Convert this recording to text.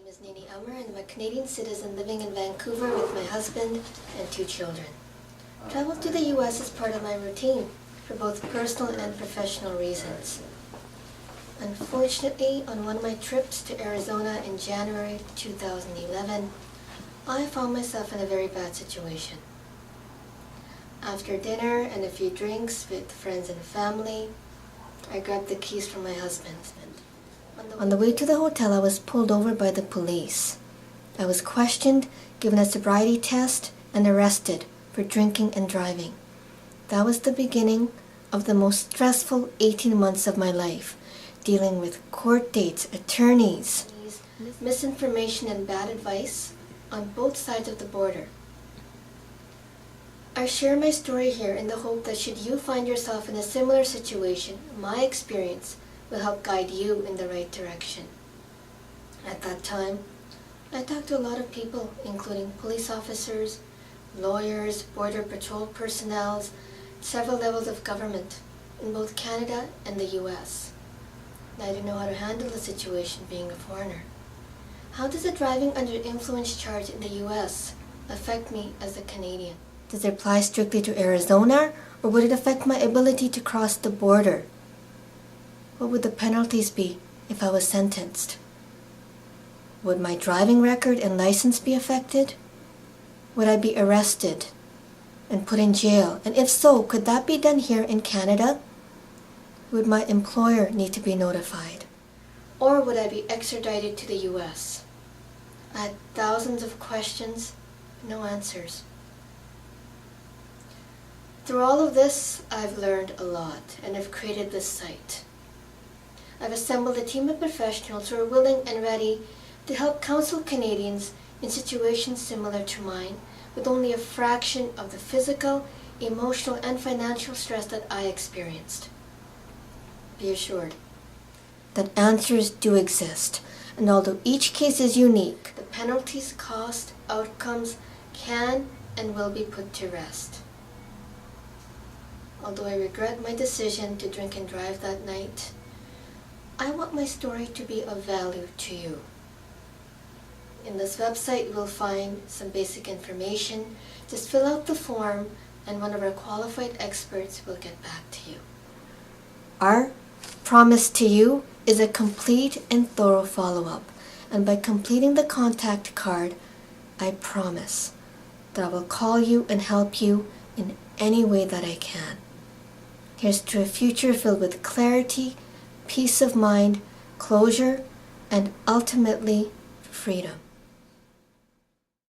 is Nini Elmer, and I'm a Canadian citizen living in Vancouver with my husband and 2 children. Travel to the U.S. is part of my routine for both personal and professional reasons. Unfortunately, on one of my trips to Arizona in January 2011, I found myself in a very bad situation. After dinner and a few drinks with friends and family, I grabbed the keys from my husband. On the way to the hotel, I was pulled over by the police. I was questioned, given a sobriety test, and arrested for drinking and driving. That was the beginning of the most stressful 18 months of my life, dealing with court dates, attorneys, misinformation and bad advice on both sides of the border. I share my story here in the hope that should you find yourself in a similar situation, my experience will help guide you in the right direction. At that time, I talked to a lot of people, including police officers, lawyers, border patrol personnel, several levels of government in both Canada and the US. I didn't know how to handle the situation being a foreigner. How does a driving under influence charge in the US affect me as a Canadian? Does it apply strictly to Arizona, or would it affect my ability to cross the border? What would the penalties be if I was sentenced? Would my driving record and license be affected? Would I be arrested and put in jail? And if so, could that be done here in Canada? Would my employer need to be notified? Or would I be extradited to the US? I had thousands of questions, no answers. Through all of this, I've learned a lot and have created this site. I've assembled a team of professionals who are willing and ready to help counsel Canadians in situations similar to mine, with only a fraction of the physical, emotional, and financial stress that I experienced. Be assured that answers do exist, and although each case is unique, the penalties, cost, outcomes can and will be put to rest. Although I regret my decision to drink and drive that night, I want my story to be of value to you. In this website, you will find some basic information. Just fill out the form, and one of our qualified experts will get back to you. Our promise to you is a complete and thorough follow-up, and by completing the contact card, I promise that I will call you and help you in any way that I can. Here's to a future filled with clarity, peace of mind, closure, and ultimately freedom.